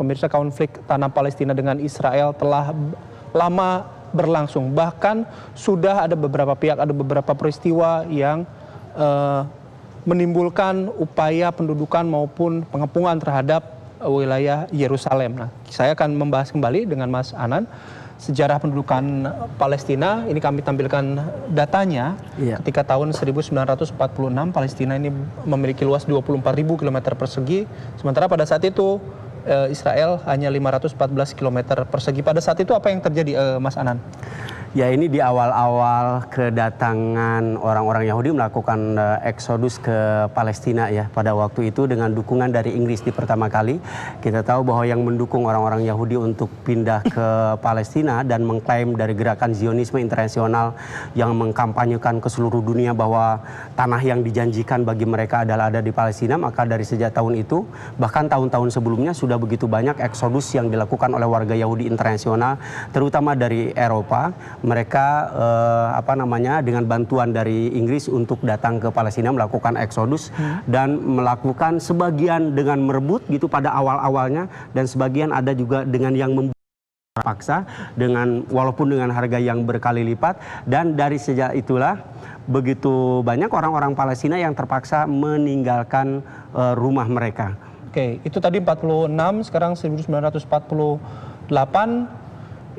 pemirsa, konflik tanah Palestina dengan Israel telah lama berlangsung. Bahkan sudah ada beberapa pihak, ada beberapa peristiwa yang menimbulkan upaya pendudukan maupun pengepungan terhadap wilayah Yerusalem. Nah, saya akan membahas kembali dengan Mas Anan sejarah pendudukan Palestina. Ini kami tampilkan datanya. Ketika tahun 1946 Palestina ini memiliki luas 24.000 km persegi, sementara pada saat itu Israel hanya 514 km persegi. Pada saat itu apa yang terjadi, Mas Anan? Ya, ini di awal-awal kedatangan orang-orang Yahudi melakukan eksodus ke Palestina ya. Pada waktu itu dengan dukungan dari Inggris di pertama kali. Kita tahu bahwa yang mendukung orang-orang Yahudi untuk pindah ke Palestina dan mengklaim dari gerakan Zionisme internasional yang mengkampanyekan ke seluruh dunia bahwa tanah yang dijanjikan bagi mereka adalah ada di Palestina. Maka dari sejak tahun itu, bahkan tahun-tahun sebelumnya sudah begitu banyak eksodus yang dilakukan oleh warga Yahudi internasional, terutama dari Eropa. Mereka dengan bantuan dari Inggris untuk datang ke Palestina melakukan eksodus dan melakukan sebagian dengan merebut gitu pada awal-awalnya, dan sebagian ada juga dengan yang paksa dengan walaupun dengan harga yang berkali lipat. Dan dari sejak itulah begitu banyak orang-orang Palestina yang terpaksa meninggalkan rumah mereka. Oke, itu tadi 46, sekarang 1948.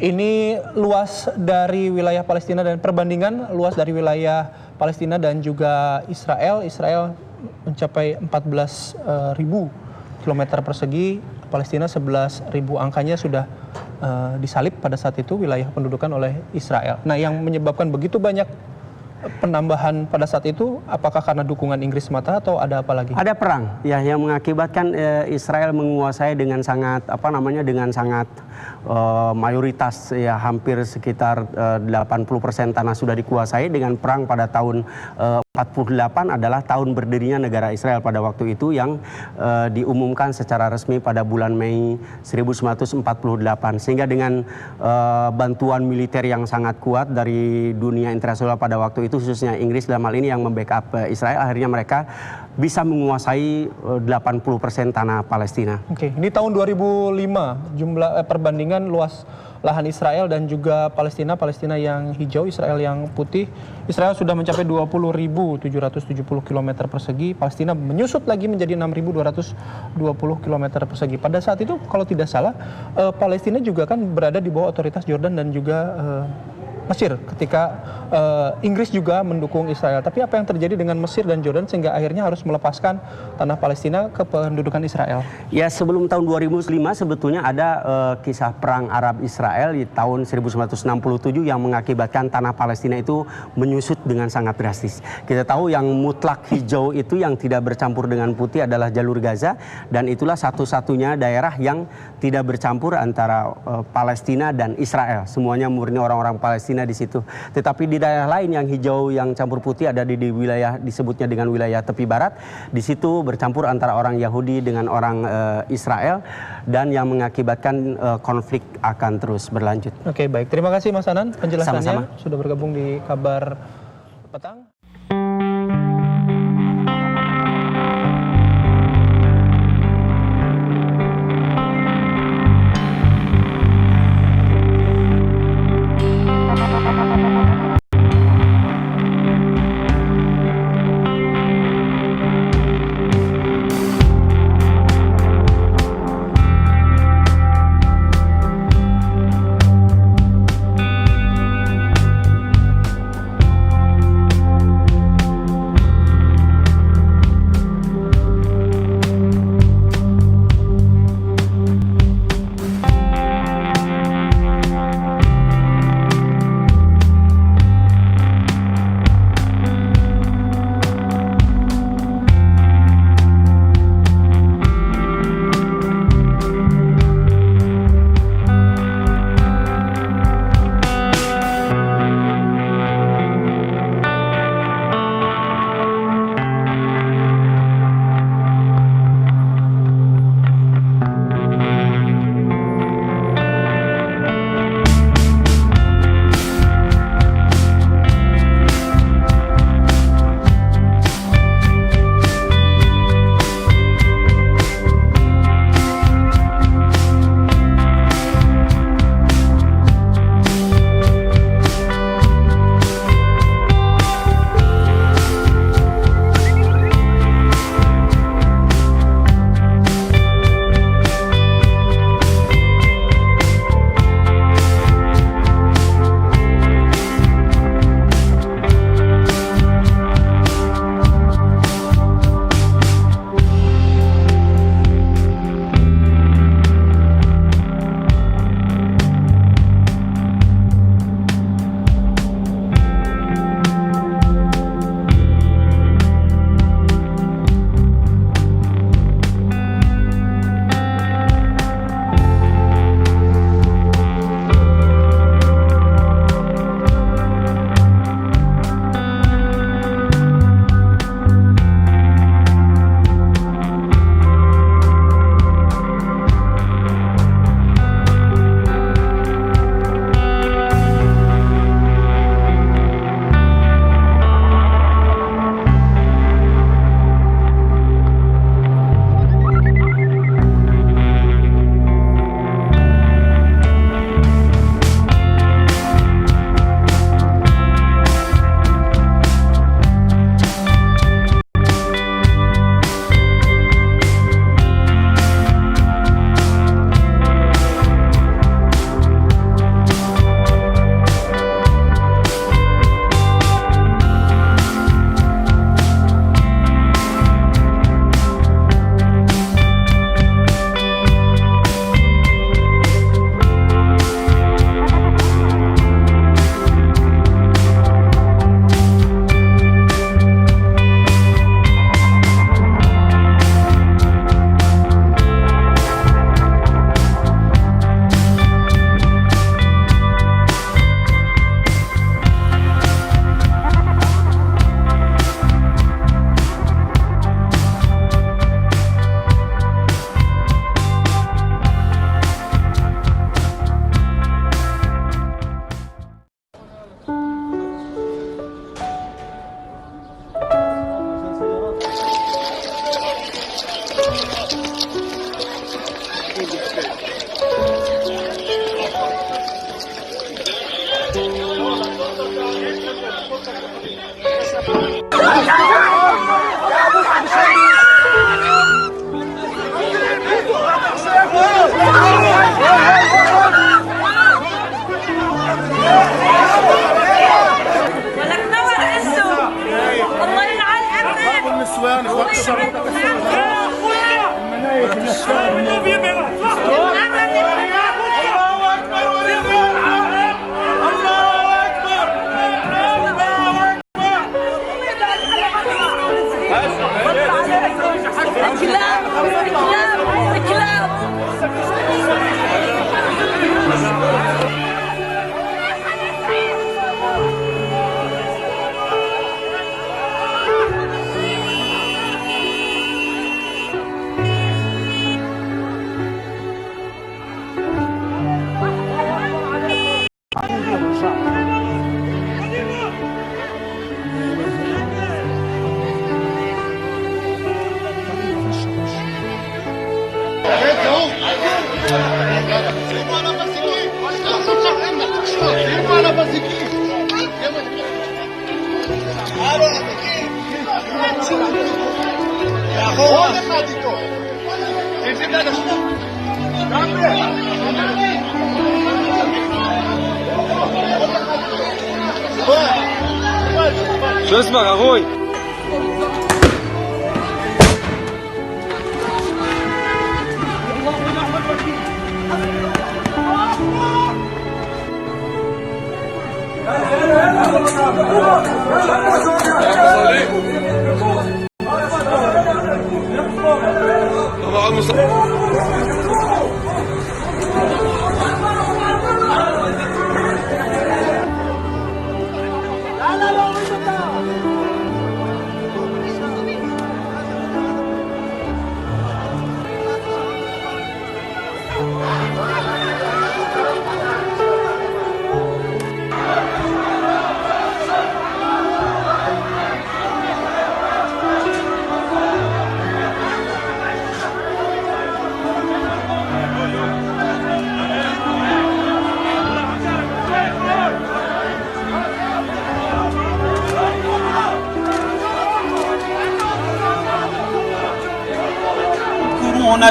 Ini luas dari wilayah Palestina dan perbandingan luas dari wilayah Palestina dan juga Israel. Israel mencapai 14.000 km persegi, Palestina 11.000. Angkanya sudah disalib pada saat itu wilayah pendudukan oleh Israel. Nah, yang menyebabkan begitu banyak penambahan pada saat itu, apakah karena dukungan Inggris semata atau ada apa lagi? Ada perang ya yang mengakibatkan Israel menguasai dengan sangat mayoritas ya, hampir sekitar 80% tanah sudah dikuasai. Dengan perang pada tahun 48 adalah tahun berdirinya negara Israel pada waktu itu, yang diumumkan secara resmi pada bulan Mei 1948. Sehingga dengan bantuan militer yang sangat kuat dari dunia internasional pada waktu itu, khususnya Inggris dalam hal ini yang membackup Israel, akhirnya mereka bisa menguasai 80% tanah Palestina. Oke, ini tahun 2005 jumlah perbandingan luas lahan Israel dan juga Palestina. Palestina yang hijau, Israel yang putih. Israel sudah mencapai 20.770 km persegi. Palestina menyusut lagi menjadi 6.220 km persegi. Pada saat itu kalau tidak salah, Palestina juga kan berada di bawah otoritas Jordan dan juga Mesir ketika Inggris juga mendukung Israel. Tapi apa yang terjadi dengan Mesir dan Jordan sehingga akhirnya harus melepaskan tanah Palestina ke pendudukan Israel? Ya, sebelum tahun 2005 sebetulnya ada kisah perang Arab Israel di tahun 1967 yang mengakibatkan tanah Palestina itu menyusut dengan sangat drastis. Kita tahu yang mutlak hijau itu yang tidak bercampur dengan putih adalah jalur Gaza, dan itulah satu-satunya daerah yang tidak bercampur antara Palestina dan Israel. Semuanya murni orang-orang Palestina di situ. Tetapi di daerah lain yang hijau yang campur putih ada di wilayah disebutnya dengan wilayah tepi barat. Di situ bercampur antara orang Yahudi dengan orang Israel, dan yang mengakibatkan konflik akan terus berlanjut. Oke, baik. Terima kasih Mas Anan penjelasannya. Sama-sama. Sudah bergabung di Kabar Petang. ولك نور عزه الله ينعل عمك النسوان اخوات الشرق شو اسمك اخوي؟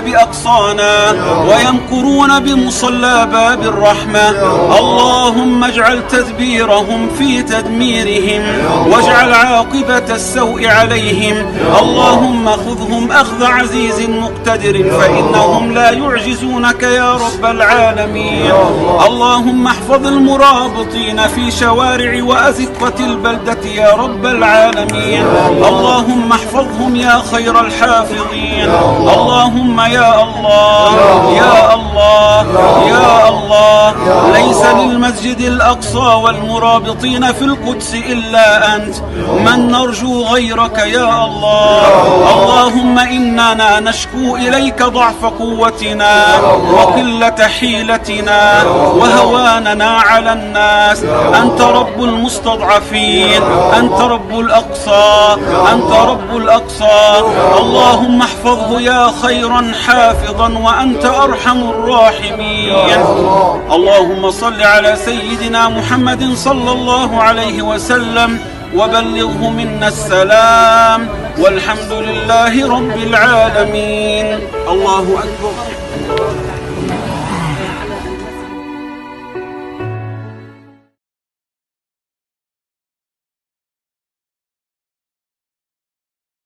بأقصانا ويمكرون بمصلى باب الرحمة. اللهم اجعل تدبيرهم في تدميرهم واجعل عاقبة السوء عليهم. اللهم خذهم أخذ عزيز مقتدر فإنهم لا يعجزونك يا رب العالمين. اللهم احفظ المرابطين في شوارع وأزقة البلدة يا رب العالمين. اللهم احفظهم يا خير الحافظين. اللهم يا الله يا الله يا الله، ليس للمسجد الأقصى والمرابطين في القدس إلا أنت، من نرجو غيرك يا الله. اللهم إننا نشكو إليك ضعف قوتنا وقلة حيلتنا وهواننا على الناس. أنت رب المستضعفين، أنت رب الأقصى، أنت رب الأقصى. اللهم احفظه يا خيرا حافظا وأنت أرحم الراحمين. اللهم صل على سيدنا محمد صلى الله عليه وسلم وبلغه منا السلام، والحمد لله رب العالمين. الله أكبر.